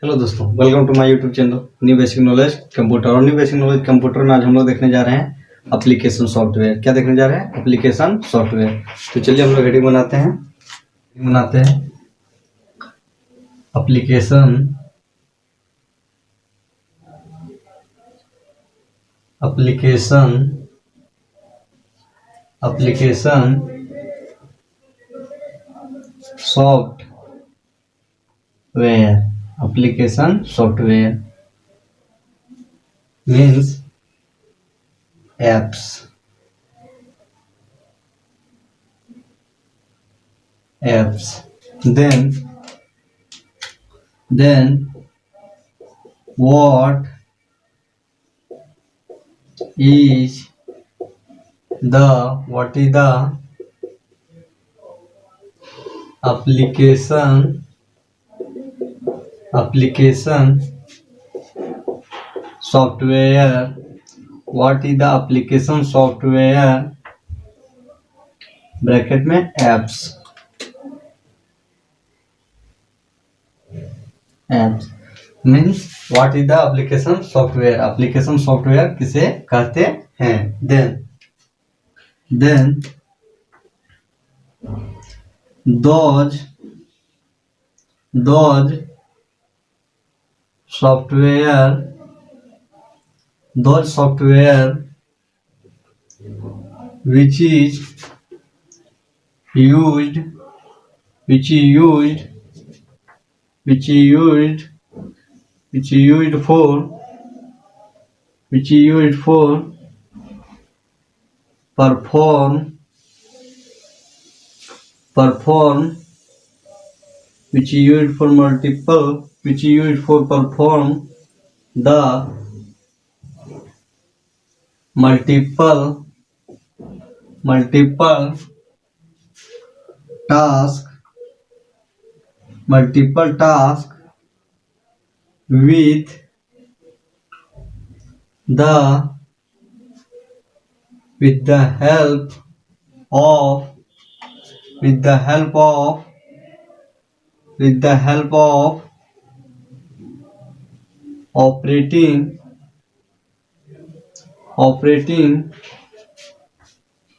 Hello दोस्तों, welcome to my YouTube channel new basic knowledge computer. और new basic knowledge computer में आज हम लोग देखने जा रहे हैं एप्लीकेशन सॉफ्टवेयर। क्या देखने जा रहे हैं? Application software. तो चलिए हम लोग हेडिंग बनाते हैं application application software. Application software means apps then what is the application software? What is the application software? Bracket में apps means what is the application software? application software किसे कहते हैं? then those software which is used for perform the multiple task with the help of operating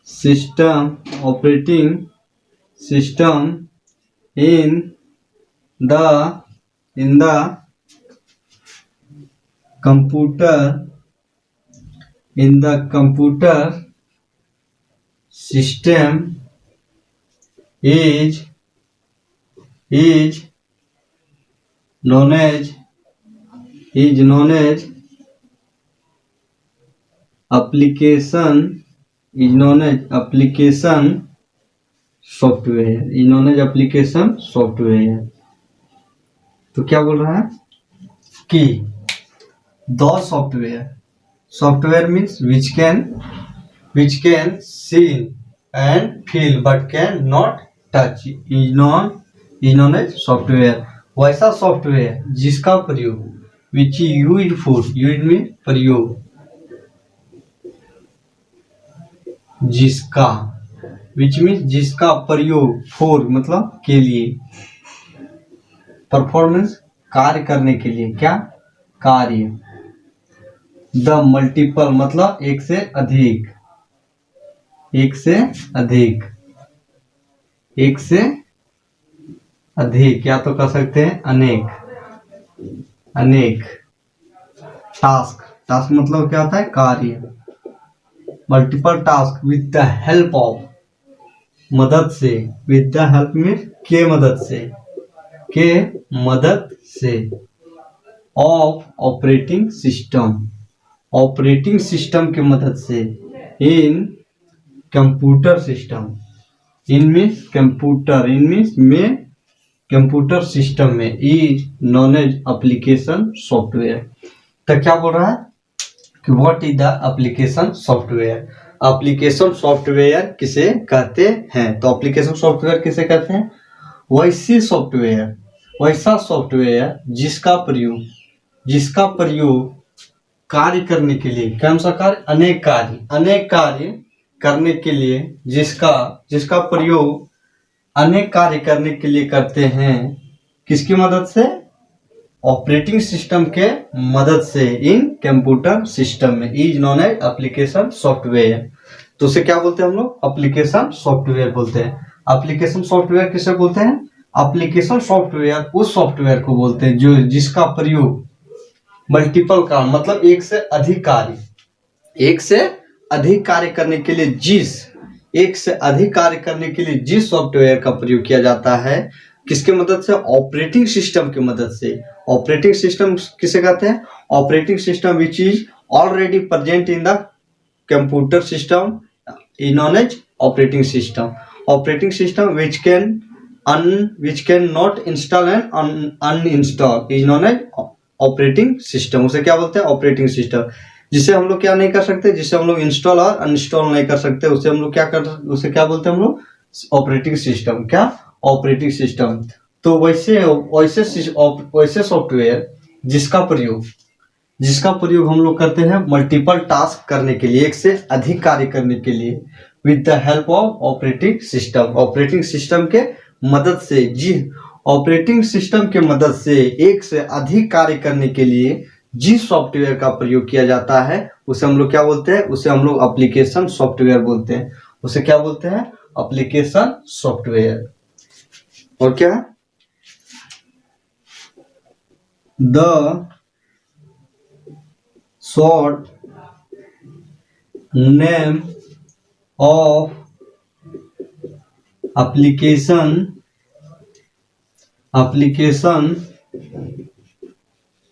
system in the computer system is known as application software। तो क्या बोल रहा है कि the software means which can see and feel but can not touch is known as software। वैसा software जिसका प्रयोग which is used for means प्रयोग, which means जिसका प्रयोग for मतलब के लिए, परफॉर्मेंस कार्य करने के लिए, क्या कार्य, द मल्टीपल मतलब एक से अधिक या तो कह सकते हैं अनेक टास्क मतलब क्या होता है? कार्य। Multiple task with the help of मदद से, विद द हेल्प मीन्स के मदद से ऑफ ऑपरेटिंग सिस्टम की मदद से इन computer system, in means computer system में is known as application software. तो क्या बोल रहा है कि what is the application software? Application software किसे कहते हैं? तो एप्लीकेशन सॉफ्टवेयर किसे कहते हैं? वैसा सॉफ्टवेयर जिसका प्रयोग कार्य करने के लिए, कौन सा कार्य? अनेक कार्य करने के लिए, जिसका प्रयोग अनेक कार्य करने के लिए करते हैं। किसकी मदद से? ऑपरेटिंग सिस्टम के मदद से इन कंप्यूटर सिस्टम में is known as application software. तो उसे क्या बोलते हैं हम लोग? एप्लीकेशन सॉफ्टवेयर बोलते हैं। एप्लीकेशन सॉफ्टवेयर किसे बोलते हैं? एप्लीकेशन सॉफ्टवेयर उस सॉफ्टवेयर को बोलते हैं जो जिसका प्रयोग मल्टीपल काम मतलब एक से अधिक कार्य करने के लिए जिस सॉफ्टवेयर का प्रयोग किया जाता है किसके मदद से? ऑपरेटिंग सिस्टम की मदद से। ऑपरेटिंग सिस्टम किसे कहते हैं? Operating system which is already present in the computer system is known as operating system. Operating system which can not install and uninstall is known as operating system. उसे क्या बोलते हैं? Operating system. जिसे हम लोग क्या नहीं कर सकते, जिसे हम लोग इंस्टॉल और अनइंस्टॉल नहीं कर सकते, उसे हम लोग उसे क्या बोलते हैं हम लोग? Operating system. क्या? Operating system. तो वैसे सॉफ्टवेयर जिसका प्रयोग हम लोग करते हैं मल्टीपल टास्क करने के लिए, एक से अधिक कार्य करने के लिए, with the help of operating system. Operating system के मदद से एक से अधिक कार्य करने के लिए जिस सॉफ्टवेयर का प्रयोग किया जाता है उसे हम लोग क्या बोलते हैं? उसे हम लोग एप्लीकेशन सॉफ्टवेयर बोलते हैं। उसे क्या बोलते हैं? Application software. और क्या? The short name of application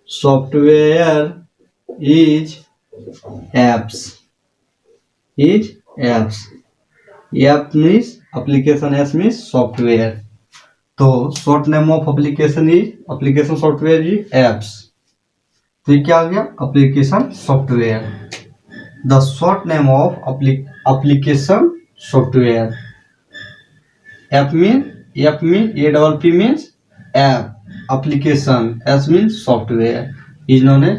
software is apps. App means application, S means software. तो short name of application software is apps. तो ये क्या आ गया? Application software. The short name of application software. App mean APP means app, application, S means software, is known as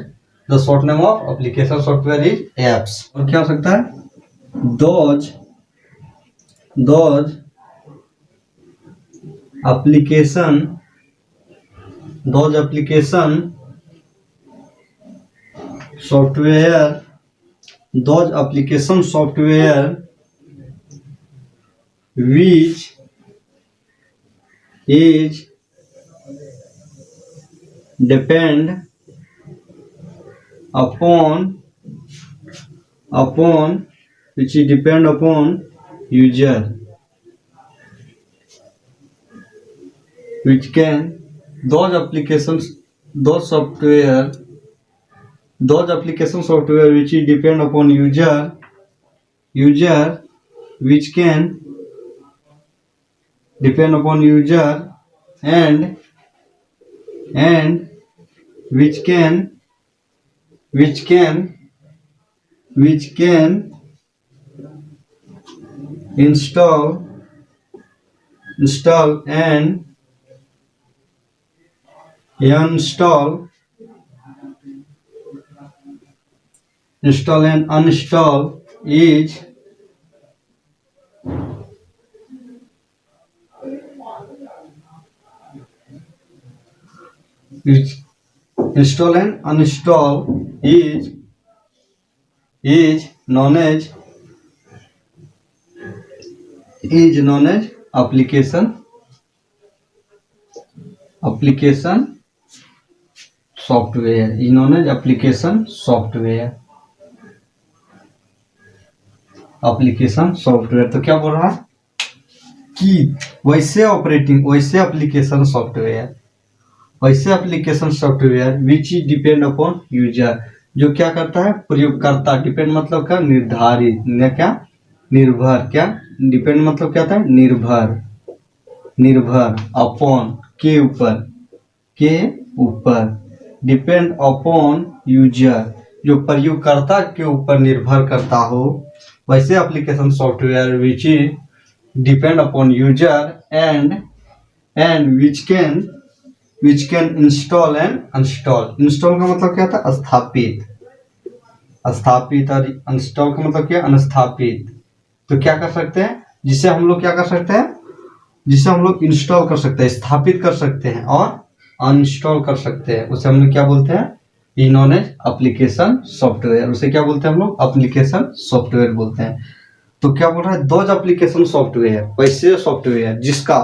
the short name of application software is apps. और क्या हो सकता है? Those application software which is depend upon user, which can those application software which depend upon user which can depend upon user and which can install and uninstall is known as application software, is known as application software। तो क्या बोल रहा है कि वैसे application software which depend upon user, जो क्या करता है? प्रयोगकर्ता। डिपेंड मतलब क्या? निर्धारित, निर्भर। क्या? डिपेंड मतलब क्या था? निर्भर अपॉन के ऊपर डिपेंड अपॉन यूजर, जो प्रयोगकर्ता के ऊपर निर्भर करता हो, वैसे application software which depend upon user and which can install and uninstall. Install का मतलब क्या था? स्थापित और अनइंस्टॉल का मतलब क्या? अनस्थापित। तो क्या कर सकते हैं? जिसे हम लोग क्या कर सकते हैं? जिसे हम लोग इंस्टॉल कर सकते हैं, स्थापित कर सकते हैं और अनइंस्टॉल कर सकते हैं, उसे हम लोग क्या बोलते हैं, ई नॉन एज एप्लीकेशन सॉफ्टवेयर। उसे क्या बोलते हैं हम लोग, एप्लीकेशन सॉफ्टवेयर बोलते हैं। तो क्या बोल रहा है, दोज एप्लीकेशन सॉफ्टवेयर, वैसे सॉफ्टवेयर जिसका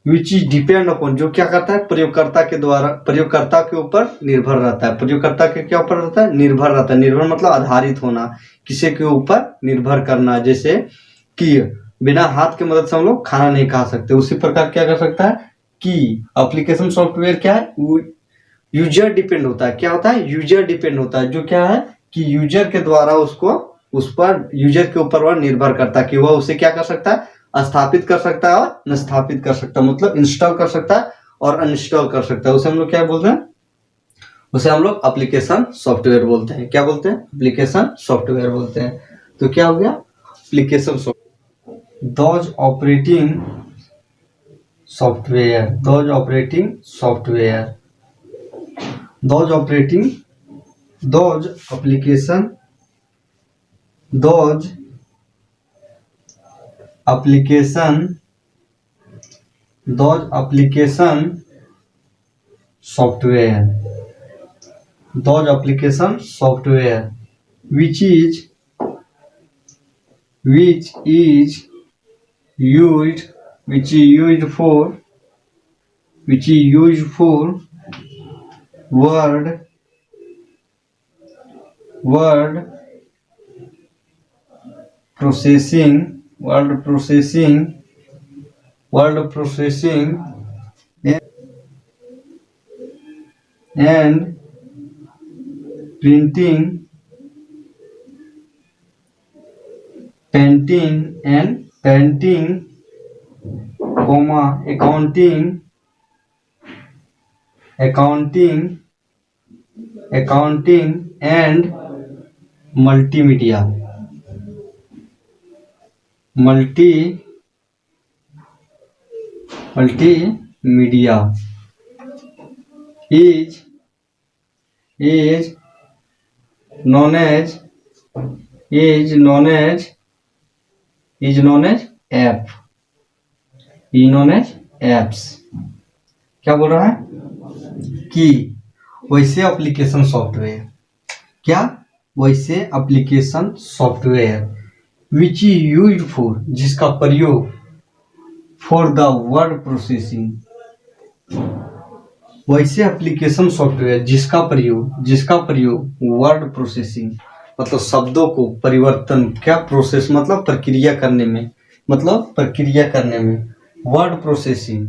विच इज डिपेंड अपॉन, जो क्या करता है, प्रयोगकर्ता के द्वारा, प्रयोगकर्ता के ऊपर निर्भर रहता है। प्रयोगकर्ता के क्या ऊपर रहता है, निर्भर रहता है। निर्भर मतलब आधारित होना, किसी के ऊपर निर्भर करना। जैसे कि बिना हाथ के मदद से हम लोग खाना नहीं खा सकते, उसी प्रकार क्या कर सकता है कि एप्लीकेशन सॉफ्टवेयर क्या है, वो यूजर डिपेंड होता है। क्या होता है, यूजर डिपेंड होता है, जो क्या है कि यूजर के द्वारा उसको, उस पर, यूजर के ऊपर वह निर्भर करता है कि वह उसे क्या कर सकता है, स्थापित कर सकता है और न स्थापित कर सकता है, मतलब इंस्टॉल कर सकता है और अनइंस्टॉल कर सकता है। उसे हम लोग क्या बोलते हैं, उसे हम लोग एप्लीकेशन सॉफ्टवेयर बोलते हैं। क्या बोलते हैं, एप्लीकेशन सॉफ्टवेयर बोलते हैं। तो क्या हो गया, application software, those operating software, those operating software, those operating, those application, those application, those application software, those application software which is used, which is used for, which is used for word processing, word processing and printing, painting, comma, accounting and multimedia is known as app, apps। क्या बोल रहा है कि वैसे application software, क्या, वैसे application software which is used for, जिसका प्रयोग, फॉर द वर्ड प्रोसेसिंग, वैसे एप्लीकेशन सॉफ्टवेयर जिसका प्रयोग वर्ड प्रोसेसिंग मतलब शब्दों को परिवर्तन, क्या, प्रोसेस मतलब प्रक्रिया करने में, वर्ड प्रोसेसिंग,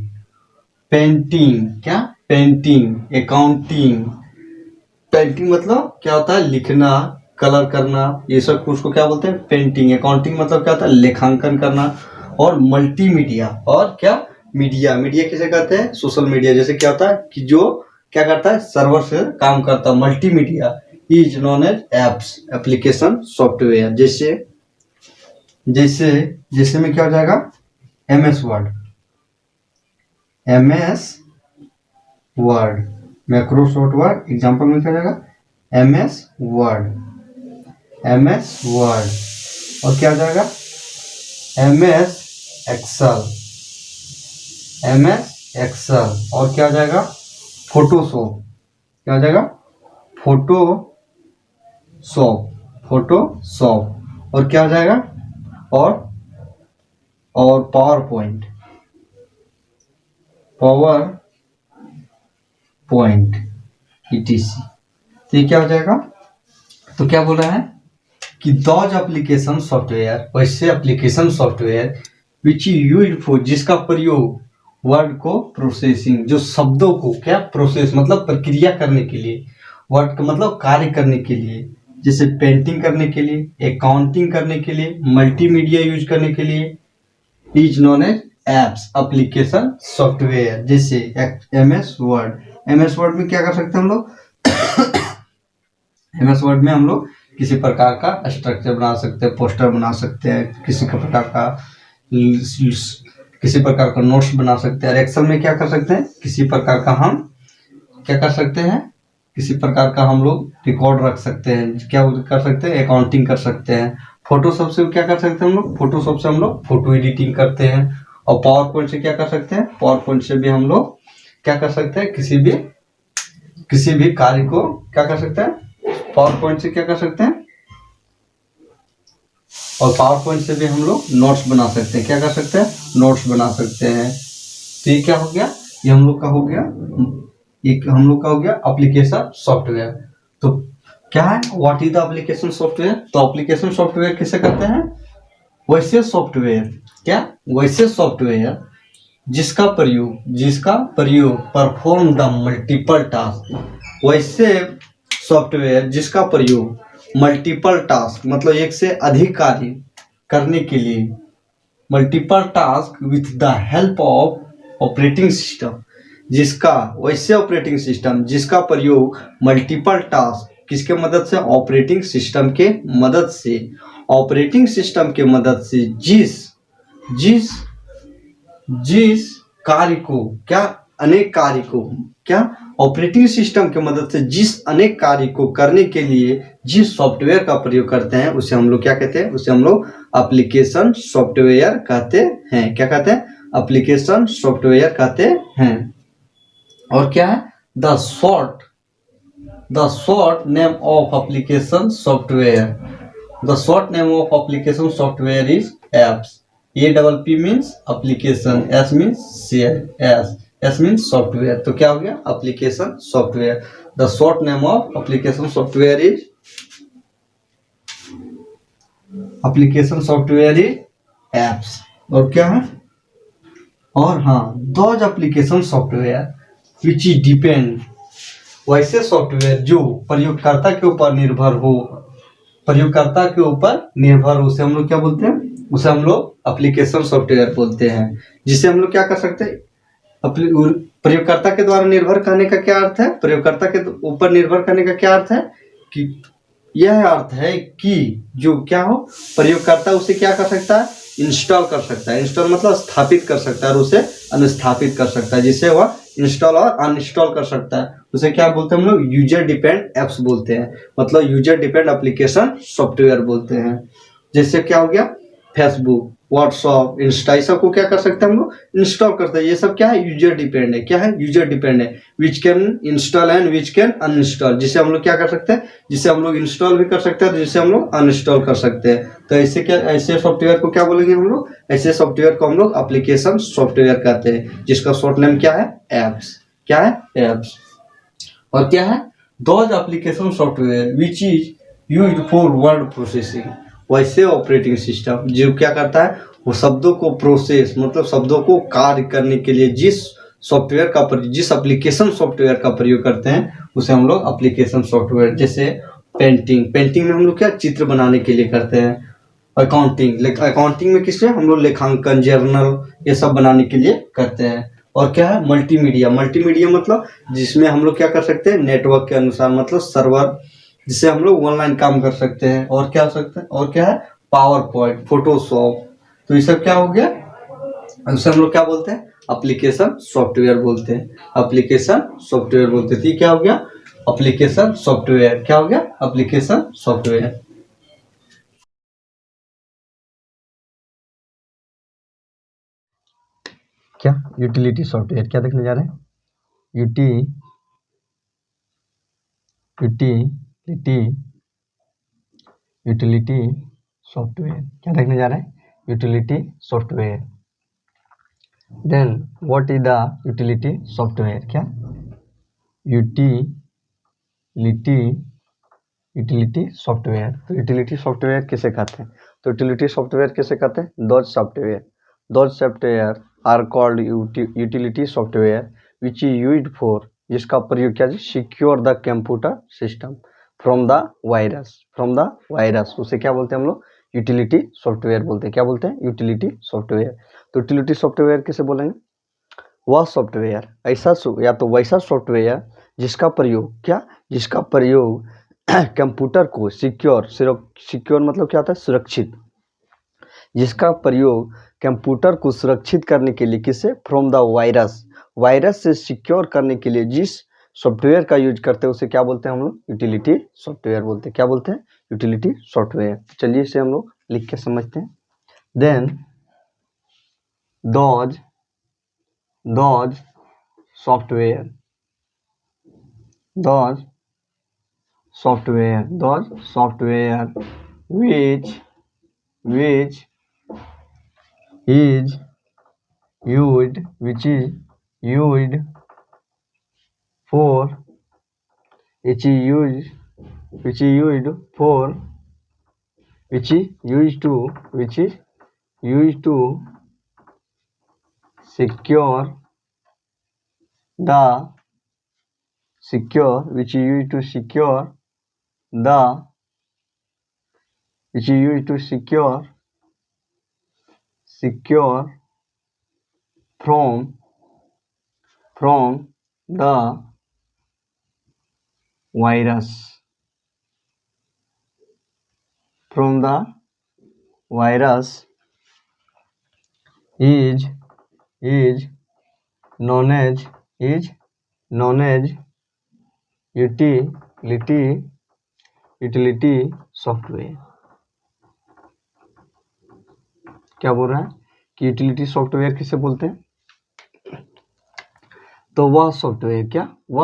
पेंटिंग, क्या, पेंटिंग, अकाउंटिंग, पेंटिंग मतलब क्या होता है, लिखना, कलर करना, ये सब कुछ को क्या बोलते हैं, पेंटिंग। अकाउंटिंग मतलब क्या होता है, लेखांकन करना। और मल्टीमीडिया, और क्या, मीडिया किसे कहते हैं, सोशल मीडिया। जैसे क्या होता है कि जो क्या करता है, सर्वर से काम करता है। Multimedia is known as apps, application software. जैसे में क्या हो जाएगा, MS word, Microsoft word. Example में क्या हो जाएगा, MS वर्ड, और क्या हो जाएगा, MS एक्सेल, और क्या हो जाएगा, फोटोशॉप, क्या हो जाएगा, फोटोशॉप, और क्या हो जाएगा, और पावर पॉइंट, ETC। तो ये क्या हो जाएगा, तो क्या बोल रहा है कि दोज एप्लीकेशन सॉफ्टवेयर, वैसे application software which is used for, जिसका प्रयोग वर्ड को प्रोसेसिंग, जो शब्दों को क्या, प्रोसेस मतलब प्रक्रिया करने के लिए, वर्ड का मतलब कार्य करने के लिए, जैसे पेंटिंग करने के लिए, अकाउंटिंग करने के लिए, मल्टीमीडिया यूज करने के लिए, is known as apps, application software. जैसे MS वर्ड में क्या कर सकते हैं हम लोग, MS वर्ड में हम लोग किसी प्रकार का स्ट्रक्चर बना सकते हैं, पोस्टर बना सकते हैं, किसी प्रकार का नोट्स बना सकते हैं। एक्सेल में क्या कर सकते हैं, किसी प्रकार का हम क्या कर सकते हैं, किसी प्रकार का हम लोग रिकॉर्ड रख सकते हैं। क्या कर सकते हैं, अकाउंटिंग कर सकते हैं। फोटोशॉप से क्या कर सकते हैं हम लोग, फोटोशॉप से हम लोग फोटो एडिटिंग करते हैं। और पावर पॉइंट से क्या कर सकते हैं, पावर पॉइंट से भी हम लोग क्या कर सकते हैं, किसी भी कार्य को क्या कर सकते हैं, पावर पॉइंट से क्या कर सकते हैं, और पावर पॉइंट से भी हम लोग नोट्स बना सकते हैं। क्या कर सकते हैं, नोट्स बना सकते हैं। तो ये क्या हो गया, ये हम लोग का हो गया, एक हम लोग का हो गया एप्लीकेशन सॉफ्टवेयर। तो क्या है, what is the application software? तो एप्लीकेशन सॉफ्टवेयर किसे कहते हैं, वैसे सॉफ्टवेयर, क्या, वैसे सॉफ्टवेयर जिसका प्रयोग परफॉर्म द मल्टीपल टास्क, वैसे सॉफ्टवेयर जिसका प्रयोग मल्टीपल टास्क मतलब एक से अधिक कार्य करने के लिए, multiple task with the help of operating system, जिसका वैसे ऑपरेटिंग सिस्टम जिसका प्रयोग मल्टीपल टास्क किसके मदद से, ऑपरेटिंग सिस्टम के मदद से, ऑपरेटिंग सिस्टम के मदद से जिस जिस जिस कार्य को, क्या, अनेक कार्य को, क्या, ऑपरेटिंग सिस्टम की मदद से जिस अनेक कार्य को करने के लिए जिस सॉफ्टवेयर का प्रयोग करते हैं उसे हम लोग क्या कहते हैं, उसे हम लोग एप्लीकेशन सॉफ्टवेयर कहते हैं। क्या कहते हैं, एप्लीकेशन सॉफ्टवेयर कहते हैं। और क्या है, the short name of application software, the short name of application software is apps. APP means application, S means software. तो क्या हो गया, application software. The short name of application software is apps. और क्या है, और हाँ, those application software which is depend, वैसे सॉफ्टवेयर जो प्रयोगकर्ता के ऊपर निर्भर हो, उसे हम लोग क्या बोलते हैं, उसे हम लोग एप्लीकेशन सॉफ्टवेयर बोलते हैं। जिसे हम लोग क्या कर सकते हैं, प्रयोगकर्ता के द्वारा निर्भर करने का क्या अर्थ है, प्रयोगकर्ता के ऊपर निर्भर करने का क्या अर्थ है, कि यह अर्थ है कि जो क्या हो, प्रयोगकर्ता उसे क्या कर सकता है, इंस्टॉल कर सकता है। इंस्टॉल मतलब स्थापित कर सकता है, और उसे अनस्थापित कर सकता है। जिसे वह इंस्टॉल और अनइंस्टॉल कर सकता है, उसे क्या बोलते हैं हम लोग, यूजर डिपेंड एप्स बोलते हैं, मतलब यूजर डिपेंड एप्लीकेशन सॉफ्टवेयर बोलते हैं। जैसे क्या हो गया, फेसबुक, व्हाट्सअप, इंस्टा, ये सब को क्या कर सकते हैं हम लोग, इंस्टॉल करते हैं। ये सब क्या है, यूजर डिपेंड है। क्या है, यूजर डिपेंड है। Which can install and which can uninstall, जिसे हम लोग क्या कर सकते हैं, जिसे हम लोग इंस्टॉल भी कर सकते हैं, जिसे हम लोग अनइंस्टॉल कर सकते हैं। तो ऐसे क्या, ऐसे सॉफ्टवेयर को क्या बोलेंगे हम लोग, ऐसे सॉफ्टवेयर को हम लोग एप्लीकेशन सॉफ्टवेयर कहते हैं, जिसका शॉर्ट नेम क्या है, एप्स। क्या है, एप्स। और क्या है, those application software which is used for word processing, वैसे ऑपरेटिंग सिस्टम जो क्या करता है, वो शब्दों को प्रोसेस मतलब शब्दों को कार्य करने के लिए जिस एप्लीकेशन सॉफ्टवेयर का प्रयोग करते हैं उसे हम लोग एप्लीकेशन सॉफ्टवेयर। जैसे पेंटिंग में हम लोग क्या, चित्र बनाने के लिए करते हैं। अकाउंटिंग में किससे, हम लोग लेखांकन, जर्नल, ये सब बनाने के लिए करते हैं। और क्या है, मल्टीमीडिया मतलब जिसमें हम लोग क्या कर सकते हैं, नेटवर्क के अनुसार मतलब सर्वर, जिससे हम लोग ऑनलाइन काम कर सकते हैं। और क्या हो सकता है, और क्या है, पावर पॉइंट, फोटोशॉप। तो ये सब क्या हो गया, उसे हम लोग क्या बोलते हैं, एप्लीकेशन सॉफ्टवेयर बोलते हैं। एप्लीकेशन सॉफ्टवेयर बोलते हैं। क्या हो गया, एप्लीकेशन सॉफ्टवेयर। क्या हो गया, एप्लीकेशन सॉफ्टवेयर। क्या, यूटिलिटी सॉफ्टवेयर। क्या देखने जा रहे हैं, यूटिलिटी सॉफ्टवेयर। क्या देखने जा रहे हैं, utility software. Then what is the utility software. क्या, यूटिलिटी सॉफ्टवेयर। तो यूटिलिटी सॉफ्टवेयर किसे कहते हैं, तो यूटिलिटी सॉफ्टवेयर किसे कहते हैं, those software are called utility software which is used for, जिसका प्रयोग क्या, secure the computer system from the virus. उसे क्या बोलते हैं हम लोग, यूटिलिटी सॉफ्टवेयर बोलते हैं। क्या बोलते हैं, यूटिलिटी सॉफ्टवेयर। तो यूटिलिटी सॉफ्टवेयर किसे बोलेंगे, वह सॉफ्टवेयर ऐसा या तो वैसा सॉफ्टवेयर जिसका प्रयोग कंप्यूटर को सिक्योर मतलब क्या होता है, सुरक्षित, जिसका प्रयोग कंप्यूटर को सुरक्षित करने के लिए किसे, फ्रॉम द वायरस से सिक्योर करने के लिए जिस सॉफ्टवेयर का यूज करते हैं उसे क्या बोलते हैं हम लोग, यूटिलिटी सॉफ्टवेयर बोलते हैं। क्या बोलते हैं, यूटिलिटी सॉफ्टवेयर। चलिए इसे हम लोग लिख के समझते हैं। Then those software, those software which is used for which is used which is used for which is used to secure the which is used to secure the which is used to secure from the virus is known as utility software। क्या बोल रहा है कि utility software किसे बोलते हैं? तो वह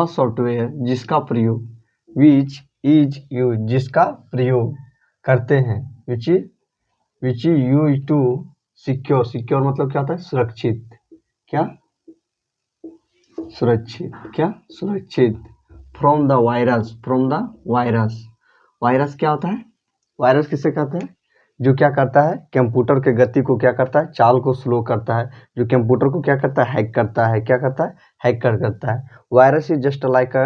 सॉफ्टवेयर जिसका प्रयोग जिसका प्रयोग करते हैं which is used to secure मतलब क्या होता है? सुरक्षित फ्रॉम द वायरस। वायरस क्या होता है? वायरस किसे कहते हैं? जो क्या करता है? कंप्यूटर के गति को क्या करता है? चाल को स्लो करता है। जो कंप्यूटर को क्या करता है? हैक करता है। क्या करता है? हैक करता है। वायरस इज जस्ट लाइक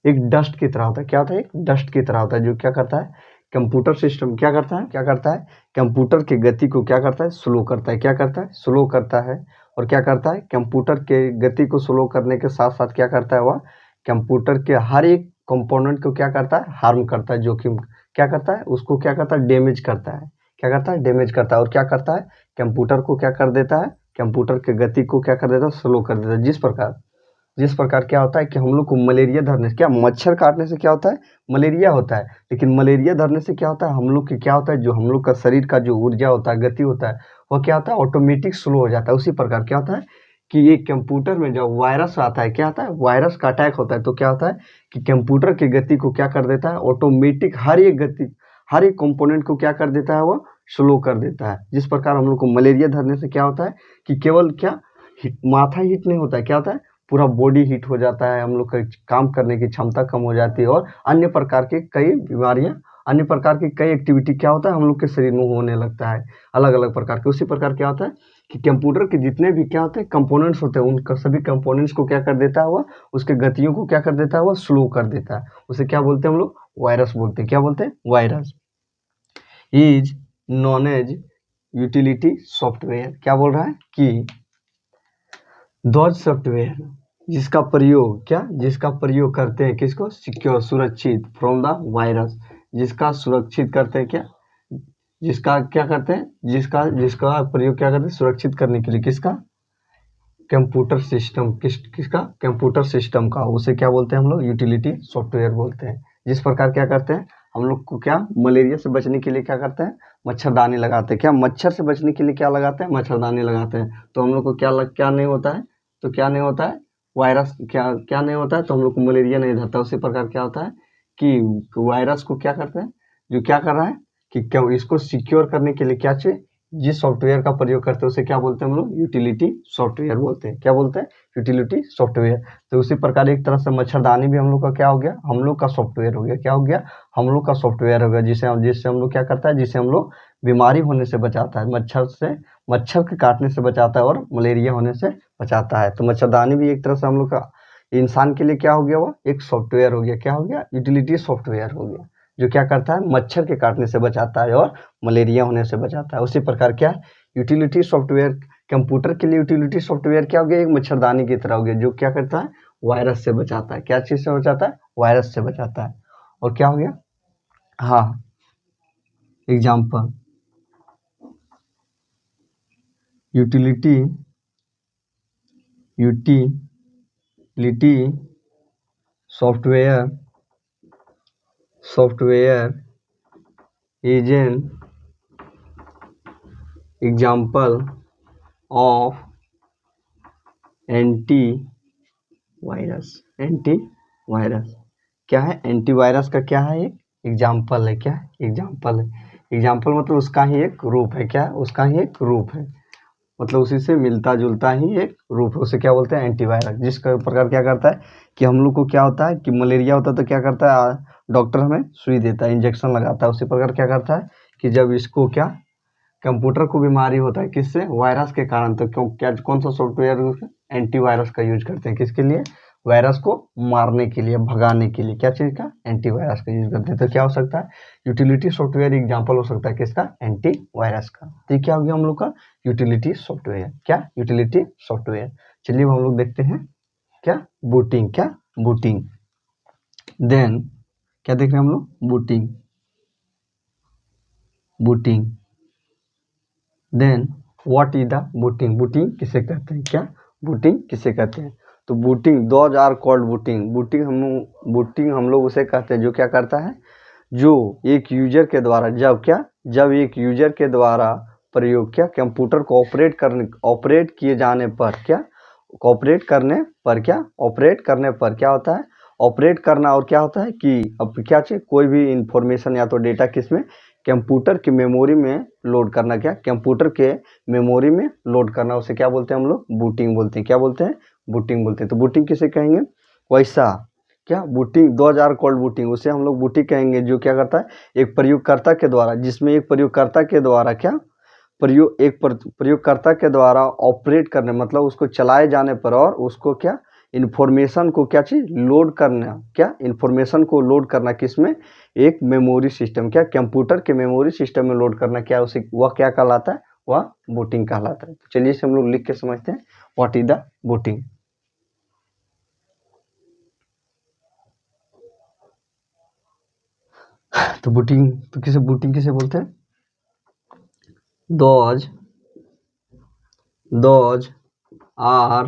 एक डस्ट की तरह होता है। क्या होता है? एक डस्ट की तरह होता है जो क्या करता है? कंप्यूटर सिस्टम क्या करता है? कंप्यूटर की गति को क्या करता है? स्लो करता है। क्या करता है? स्लो करता है। और क्या करता है? कंप्यूटर के गति को स्लो करने के साथ साथ क्या करता है? वह कंप्यूटर के हर एक कंपोनेंट को क्या करता है? हार्म करता है। जोखिम क्या करता है? उसको क्या करता है? डैमेज करता है। क्या करता है? डैमेज करता है। और क्या करता है? कंप्यूटर को क्या कर देता है? कंप्यूटर के गति को क्या कर देता है? स्लो कर देता है। जिस प्रकार क्या होता है कि हम लोग को मलेरिया धरने से, क्या मच्छर काटने से क्या होता है? मलेरिया होता है। लेकिन मलेरिया धरने से क्या होता है? हम लोग की क्या होता है? जो हम लोग का शरीर का जो ऊर्जा होता है, गति होता है, वह क्या होता है? ऑटोमेटिक स्लो हो जाता है। उसी प्रकार क्या होता है कि ये कंप्यूटर में जब वायरस आता है, क्या आता है? वायरस का अटैक होता है तो क्या होता है कि कंप्यूटर की गति को क्या कर देता है? ऑटोमेटिक हर एक कंपोनेंट को क्या कर देता है? वह स्लो कर देता है। जिस प्रकार हम लोग को मलेरिया धरने से क्या होता है कि केवल क्या माथा हीट नहीं होता है, क्या होता है? पूरा बॉडी हीट हो जाता है। हम लोग का काम करने की क्षमता कम हो जाती है और अन्य प्रकार के कई बीमारियां, अन्य प्रकार की कई एक्टिविटी क्या होता है? हम लोग के शरीर में होने लगता है अलग अलग प्रकार के। उसी प्रकार क्या होता है कि कंप्यूटर के जितने भी क्या होते हैं? कंपोनेंट्स होते हैं, उनका सभी कंपोनेंट्स को क्या कर देता है? वह उसके गतियों को क्या कर देता है? वह स्लो कर देता है। उसे क्या बोलते हैं हम लोग? वायरस बोलते हैं। क्या बोलते हैं? Virus is known as utility software. क्या बोल रहा है कि दोज सॉफ्टवेयर जिसका प्रयोग करते हैं किसको? सिक्योर, सुरक्षित फ्रॉम द वायरस। जिसका सुरक्षित करते हैं क्या? जिसका क्या करते हैं? जिसका प्रयोग क्या करते हैं? सुरक्षित करने के लिए। किसका? Computer system. किसका? कंप्यूटर सिस्टम का। उसे क्या बोलते हैं हम लोग? यूटिलिटी सॉफ्टवेयर बोलते हैं। जिस प्रकार क्या करते हैं हम लोग को? क्या मलेरिया से बचने के लिए क्या करते हैं? मच्छरदानी लगाते हैं। क्या मच्छर से बचने के लिए क्या लगाते हैं? मच्छरदानी लगाते हैं। तो हम लोग को क्या नहीं होता है? तो क्या नहीं होता है? वायरस क्या नहीं होता है? तो हम लोग को मलेरिया नहीं धरता। उसी प्रकार क्या होता है कि वायरस को क्या करते हैं? जो क्या कर रहा है कि क्या इसको सिक्योर करने के लिए क्या चाहिए? जिस सॉफ्टवेयर का प्रयोग करते हैं उसे क्या बोलते हैं हम लोग? यूटिलिटी सॉफ्टवेयर बोलते हैं। क्या बोलते हैं? Utility software. तो उसी प्रकार एक तरह से मच्छरदानी भी हम लोग का क्या हो गया? हम लोग का सॉफ्टवेयर हो गया। क्या हो गया? हम लोग का सॉफ्टवेयर हो गया। जिससे हम लोग क्या करता है? जिससे हम लोग बीमारी होने से बचाता है, मच्छर के काटने से बचाता है और मलेरिया होने से बचाता है। तो मच्छरदानी भी एक तरह से हम लोग का इंसान के लिए क्या हो गया? वो एक सॉफ्टवेयर हो गया। क्या हो गया? यूटिलिटी सॉफ्टवेयर हो गया, जो क्या करता है? मच्छर के काटने से बचाता है और मलेरिया होने से बचाता है। उसी प्रकार क्या यूटिलिटी सॉफ्टवेयर कंप्यूटर के लिए यूटिलिटी सॉफ्टवेयर क्या हो गया? एक मच्छरदानी की तरह हो गया, जो क्या करता है? वायरस से बचाता है। क्या चीज से बचाता है? वायरस से बचाता है। और क्या हो गया? हाँ, example utility software is an example of anti virus, anti virus क्या है? एंटीवायरस का क्या है? एक एग्जाम्पल है। क्या एग्जाम्पल है? एग्जाम्पल मतलब उसका ही एक रूप है। क्या उसका ही एक रूप है, मतलब उसी से मिलता जुलता ही एक रूप है। उसे क्या बोलते हैं? एंटीवायरस। जिस प्रकार क्या करता है कि हम लोग को क्या होता है कि मलेरिया होता है तो क्या करता है, डॉक्टर हमें सुई देता है, इंजेक्शन लगाता है। उसी प्रकार क्या करता है कि जब इसको क्या कंप्यूटर को बीमारी होता है किससे? वायरस के कारण, तो क्यों क्या कौन सा सॉफ्टवेयर एंटीवायरस का यूज करते हैं? किसके लिए? वायरस को मारने के लिए, भगाने के लिए। क्या चीज का? एंटीवायरस का यूज करते हैं। तो क्या हो सकता है? यूटिलिटी सॉफ्टवेयर एग्जांपल हो सकता है किसका? एंटीवायरस का। तो क्या हो गया हम लोग का? Utility software. क्या? Utility software. चलिए हम लोग देखते हैं क्या? बूटिंग। क्या? बूटिंग। देन क्या देख रहे हैं हम लोग? Booting, booting. Then what is the booting? Booting किसे कहते हैं? क्या बूटिंग किसे कहते हैं? तो booting, those are called booting. Booting हम लोग उसे कहते हैं जो क्या करता है, जो एक यूजर के द्वारा जब एक यूजर के द्वारा प्रयोग क्या कंप्यूटर को ऑपरेट किए जाने पर क्या ऑपरेट करने पर क्या होता है? ऑपरेट करना। और क्या होता है कि अब क्या चाहिए? कोई भी इंफॉर्मेशन या तो डेटा किसमें? कंप्यूटर की मेमोरी में लोड करना। क्या? कंप्यूटर के मेमोरी में लोड करना। उसे क्या बोलते हैं हम लोग? बूटिंग बोलते हैं। क्या बोलते हैं? बूटिंग बोलते हैं। तो बूटिंग किसे कहेंगे? वैसा क्या बूटिंग, 2000 कॉल्ड बूटिंग, उसे हम लोग बूटिंग कहेंगे जो क्या करता है? एक प्रयोगकर्ता के द्वारा, जिसमें एक प्रयोगकर्ता के द्वारा क्या प्रयोगकर्ता के द्वारा ऑपरेट करने, मतलब उसको चलाए जाने पर, और उसको क्या इंफॉर्मेशन को क्या चीज लोड करना। क्या इंफॉर्मेशन को लोड करना किसमें? एक मेमोरी सिस्टम। क्या कंप्यूटर के मेमोरी सिस्टम में लोड करना। क्या उसे वह क्या कहलाता है? वह बूटिंग कहलाता है। तो चलिए इसे हम लोग लिख के समझते हैं। What is the booting? तो बूटिंग किसे बोलते हैं? Those are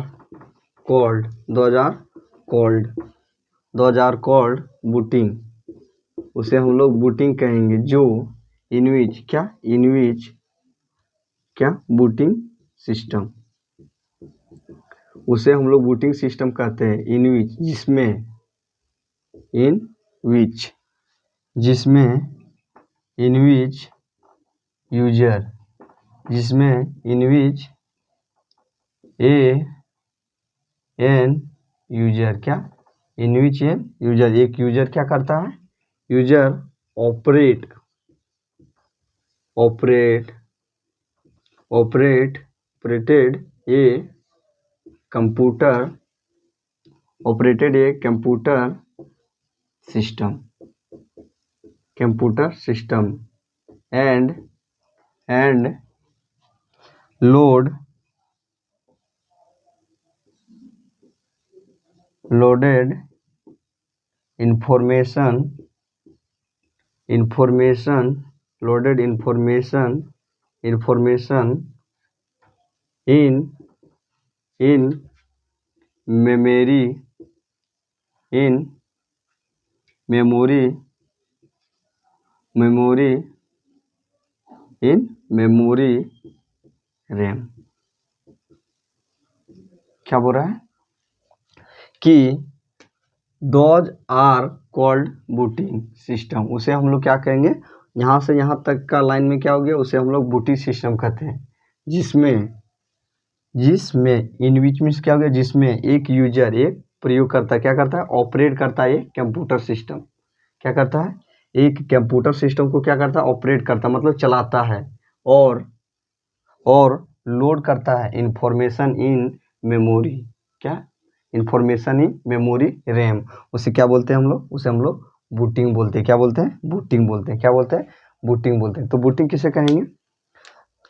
called, those are called booting. उसे हम लोग बूटिंग कहेंगे जो इनविच क्या बूटिंग सिस्टम, उसे हम लोग बूटिंग सिस्टम कहते हैं। इनविच इनविच यूजर क्या इनविच एन यूजर, एक यूजर क्या करता है? User operated a computer system and loaded information in memory RAM। क्या बोल रहा है कि those are called booting system, उसे हम लोग क्या कहेंगे? यहाँ से यहाँ तक का लाइन में क्या हो गया? उसे हम लोग बूटिंग सिस्टम कहते हैं। जिसमें इन बीच में क्या हो गया? जिसमें एक यूजर, एक प्रयोगकर्ता क्या करता है? ऑपरेट करता है एक कंप्यूटर सिस्टम। क्या करता है? एक कंप्यूटर सिस्टम को क्या करता है? ऑपरेट करता है, मतलब चलाता है, और लोड करता है इंफॉर्मेशन इन मेमोरी। क्या? Information in memory RAM. उसे क्या बोलते हैं हम लोग? उसे हम लोग बूटिंग बोलते हैं। क्या बोलते हैं? बूटिंग बोलते हैं। क्या बोलते हैं? बूटिंग बोलते हैं। तो बूटिंग किसे कहेंगे?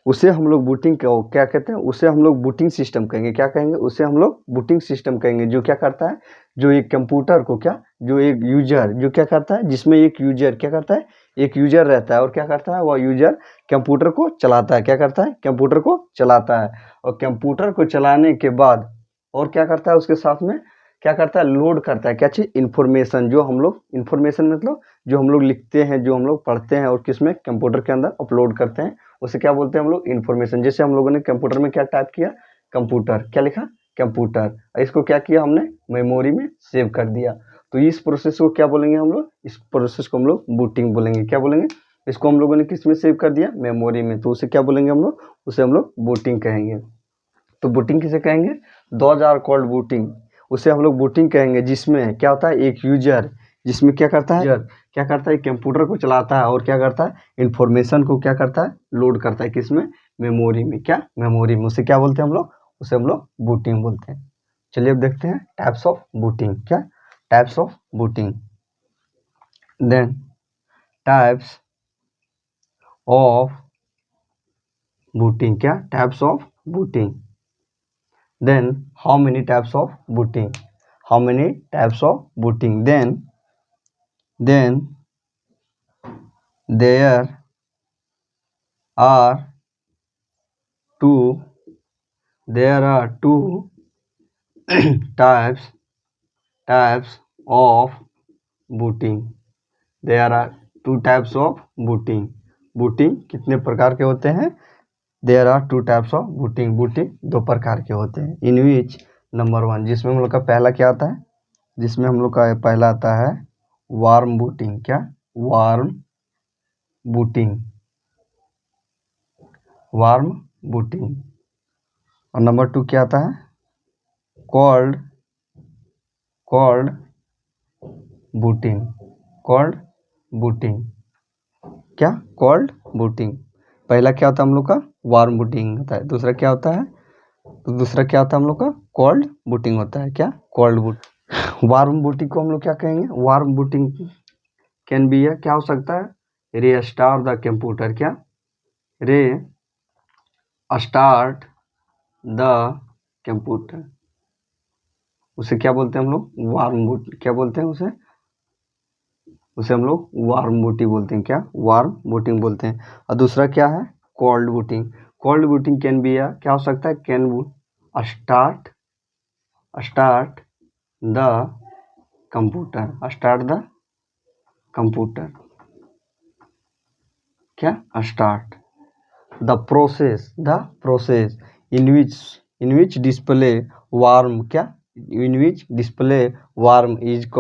उसे हम लोग बूटिंग क्या कहते हैं? उसे हम लोग बूटिंग सिस्टम कहेंगे। क्या कहेंगे? उसे हम लोग बूटिंग सिस्टम कहेंगे जो क्या करता है? जो एक कंप्यूटर को जो एक यूजर जो क्या करता है? जिसमें एक यूजर क्या करता है? एक यूजर रहता है, और क्या करता है? वह यूजर कंप्यूटर को चलाता है। क्या करता है? कंप्यूटर को चलाता है, और कंप्यूटर को चलाने के बाद और क्या करता है? उसके साथ में क्या करता है? लोड करता है क्या चीज? इन्फॉर्मेशन। जो हम लोग इन्फॉर्मेशन मतलब जो हम लोग लिखते हैं, जो हम लोग पढ़ते हैं और किसमें? कंप्यूटर के अंदर अपलोड करते हैं, उसे क्या बोलते हैं हम लोग? इन्फॉर्मेशन। जैसे हम लोगों ने कंप्यूटर में क्या टाइप किया? कंप्यूटर क्या लिखा? कंप्यूटर, इसको क्या किया हमने, मेमोरी में सेव कर दिया। तो इस प्रोसेस को क्या बोलेंगे हम लोग, इस प्रोसेस को हम लोग बूटिंग बोलेंगे। क्या बोलेंगे, इसको हम लोगों ने किस में सेव कर दिया, मेमोरी में, तो उसे क्या बोलेंगे हम लोग, उसे हम लोग बूटिंग कहेंगे। तो बूटिंग किसे कहेंगे, दोज आर कॉल्ड बूटिंग, उसे हम लोग बूटिंग कहेंगे। जिसमें क्या होता है, एक यूजर जिसमें क्या करता है, यूजर क्या करता है, कंप्यूटर को चलाता है और क्या करता है, इंफॉर्मेशन को क्या करता है, लोड करता है, किसमें, मेमोरी में। क्या, मेमोरी में, उसे क्या बोलते हैं हम लोग, उसे हम लोग बूटिंग बोलते हैं। चलिए अब देखते हैं टाइप्स ऑफ बूटिंग। क्या, types of booting, then types of booting. क्या, types of booting, then how many types of booting, how many types of booting, then there are two types of booting, there are two types of booting, booting कितने प्रकार के होते हैं, there are two types of booting, booting दो प्रकार के होते हैं। इन विच, नंबर 1, जिसमें हम लोग का पहला क्या आता है, जिसमें हम लोग का पहला आता है वार्म बूटिंग। क्या, वार्म बूटिंग, वार्म बूटिंग। और नंबर 2 क्या आता है, कोल्ड बूटिंग, कोल्ड बूटिंग। क्या, कोल्ड बूटिंग। पहला क्या होता है हम लोग का, वार्म बूटिंग होता है। दूसरा क्या होता है, तो दूसरा क्या होता है हम लोग का, कोल्ड बूटिंग होता है। क्या, कोल्ड बूट। वार्म बूटिंग को हम लोग क्या कहेंगे, वार्म बूटिंग कैन बी, क्या हो सकता है, रे स्टार्ट द कंप्यूटर। क्या, रे स्टार्ट द कंप्यूटर, उसे क्या बोलते हैं हम लोग, वार्म बूट। क्या बोलते हैं उसे, उसे हम लोग वार्म बूटिंग बोलते हैं। क्या, वार्म बूटिंग बोलते हैं। और दूसरा क्या है, cold booting. Cold booting can be, क्या हो सकता है, can start the computer, start the computer. क्या, start the process in which display warm. क्या, in which display warm is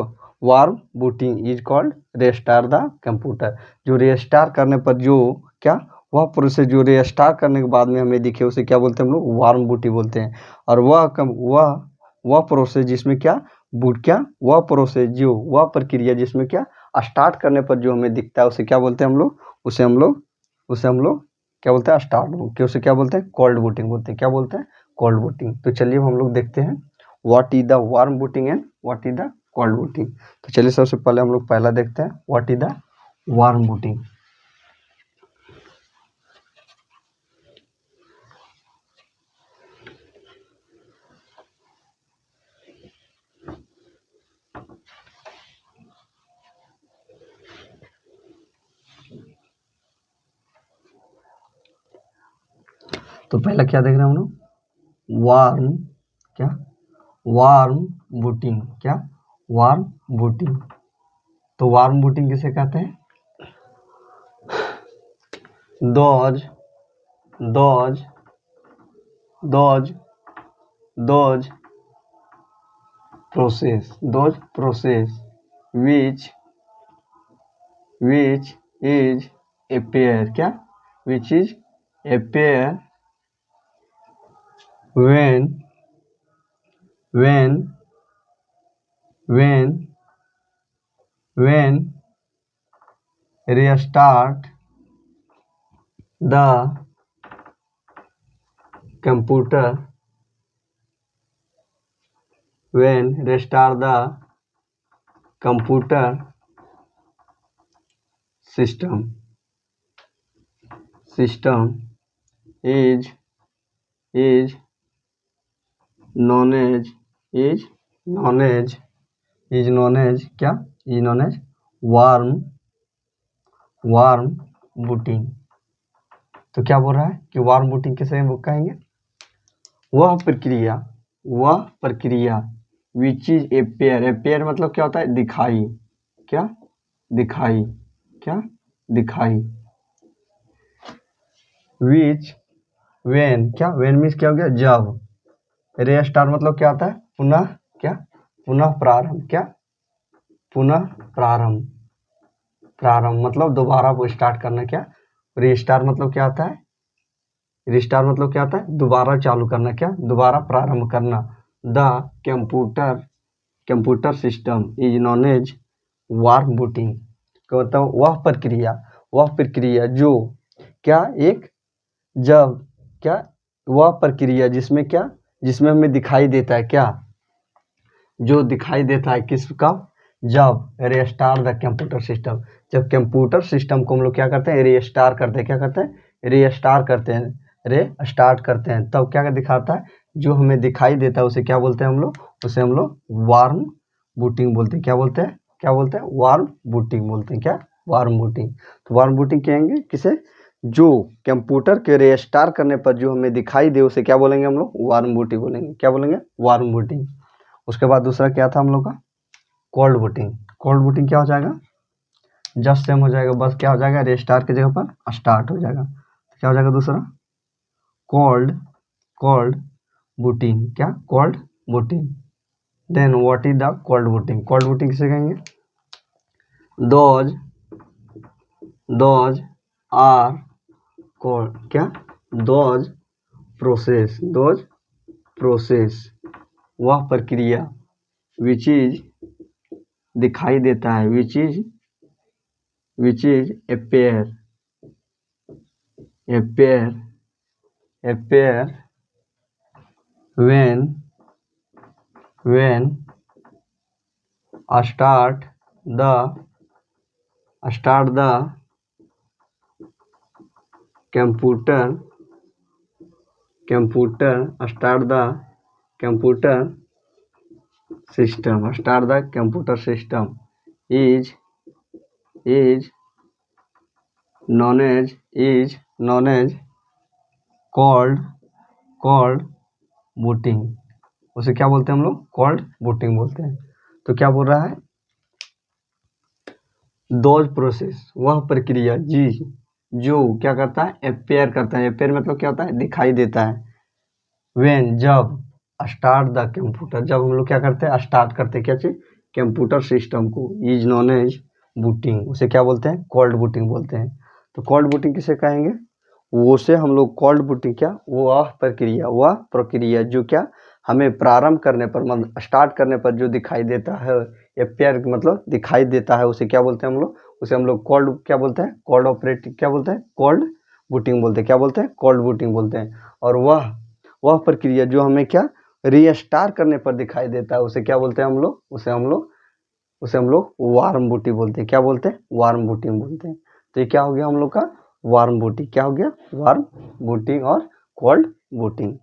warm booting is called restart the computer. जो restart करने पर जो क्या, वह प्रोसेस जो रेस्टार्ट करने के बाद में हमें दिखे उसे क्या बोलते हैं हम लोग, वार्म बूटिंग बोलते हैं। और वह प्रोसेस जिसमें क्या, बूट, क्या, वह प्रोसेस जो, वह प्रक्रिया जिसमें क्या, स्टार्ट करने पर जो हमें दिखता है उसे क्या बोलते हैं हम लोग, उसे हम लोग क्या बोलते हैं, स्टार्ट बूट। उसे क्या बोलते हैं, कोल्ड बूटिंग बोलते हैं। क्या बोलते हैं, कोल्ड बूटिंग। तो चलिए हम लोग देखते हैं what is the warm booting and what is the cold booting. तो चलिए सबसे पहले हम लोग पहला देखते हैं, what is the warm booting. तो पहला क्या देख रहे हैं हम लोग, वार्म, क्या, वार्म बूटिंग। क्या, वार्म बूटिंग। तो वार्म बूटिंग किसे कहते हैं, those process which is appear। क्या, which is appear when restart the computer, when restart the computer system is known as क्या, is known as warm booting. तो क्या बोल रहा है कि वार्म बूटिंग किसे वो कहेंगे, वह प्रक्रिया विच इज एपेयर मतलब क्या होता है, दिखाई। क्या, दिखाई। क्या, दिखाई। विच, वेन, क्या, वेन मीन्स क्या हो गया, जब, रीस्टार्ट मतलब क्या आता है? पुनः क्या? पुनः प्रारंभ। क्या? पुनः प्रारंभ। प्रारंभ मतलब दोबारा वो स्टार्ट करना। क्या? रीस्टार्ट मतलब क्या आता है? रीस्टार्ट मतलब क्या आता है? दोबारा चालू करना। क्या? दोबारा प्रारंभ करना। The computer system is known as warm booting. मतलब वह प्रक्रिया जो क्या एक जब क्या वह प्रक्रिया जिसमें क्या जिसमें हमें दिखाई देता है क्या जो दिखाई देता है किसका जब रीस्टार्ट द कंप्यूटर सिस्टम जब कंप्यूटर सिस्टम को हम लोग क्या करते हैं रीस्टार्ट करते हैं क्या करते हैं रीस्टार्ट करते हैं रीस्टार्ट करते हैं तब क्या दिखाता है जो हमें दिखाई देता है उसे क्या बोलते हैं हम लोग उसे हम लोग वार्म बूटिंग बोलते हैं क्या बोलते हैं वार्म बूटिंग बोलते हैं क्या वार्म बूटिंग। तो वार्म बूटिंग कहेंगे किसे जो कंप्यूटर के रीस्टार्ट करने पर जो हमें दिखाई दे उसे क्या बोलेंगे हम लोग वार्म बूटिंग बोलेंगे। क्या बोलेंगे वार्म बूटिंग। उसके बाद दूसरा क्या था हम लोग का कोल्ड बूटिंग। कोल्ड बूटिंग क्या हो जाएगा जस्ट सेम हो जाएगा बस क्या हो जाएगा रीस्टार्ट की जगह पर स्टार्ट हो जाएगा। तो क्या हो जाएगा दूसरा कोल्ड कोल्ड बूटिंग। क्या cold booting. Then what is the cold booting. Cold booting किसे कहेंगे दोज आर कोल्ड। क्या दोज प्रोसेस वह प्रक्रिया विच इज दिखाई देता है which is appear when start the computer start the computer system is known as cold booting। उसे क्या बोलते हैं हम लोग कोल्ड बूटिंग बोलते हैं। तो क्या बोल रहा है दोज प्रोसेस वह प्रक्रिया जी जो क्या करता है अपेयर करता है। अपेयर मतलब क्या होता है दिखाई देता है व्हेन जब स्टार्ट द कंप्यूटर जब हम लोग क्या करते हैं स्टार्ट करते हैं क्या चीज कंप्यूटर सिस्टम को इज नॉन एज बूटिंग उसे क्या बोलते हैं कोल्ड बूटिंग बोलते हैं। तो कोल्ड बूटिंग किसे कहेंगे वो से हम लोग कोल्ड बूटिंग क्या वह प्रक्रिया जो क्या हमें प्रारंभ करने पर मतलब स्टार्ट करने पर जो दिखाई देता है अपेयर मतलब दिखाई देता है उसे क्या बोलते हैं हम लोग उसे हम लोग कोल्ड क्या बोलते हैं कोल्ड ऑपरेटिंग क्या बोलते हैं कोल्ड बूटिंग बोलते हैं। क्या बोलते हैं कोल्ड बूटिंग बोलते हैं। और वह प्रक्रिया जो हमें क्या रीस्टार्ट करने पर दिखाई देता है उसे क्या बोलते हैं हम लोग उसे हम लोग वार्म बूटिंग बोलते हैं। क्या बोलते हैं वार्म बूटिंग बोलते हैं। तो ये क्या हो गया हम लोग का वार्म बूटिंग। क्या हो गया वार्म बूटिंग और कोल्ड बूटिंग।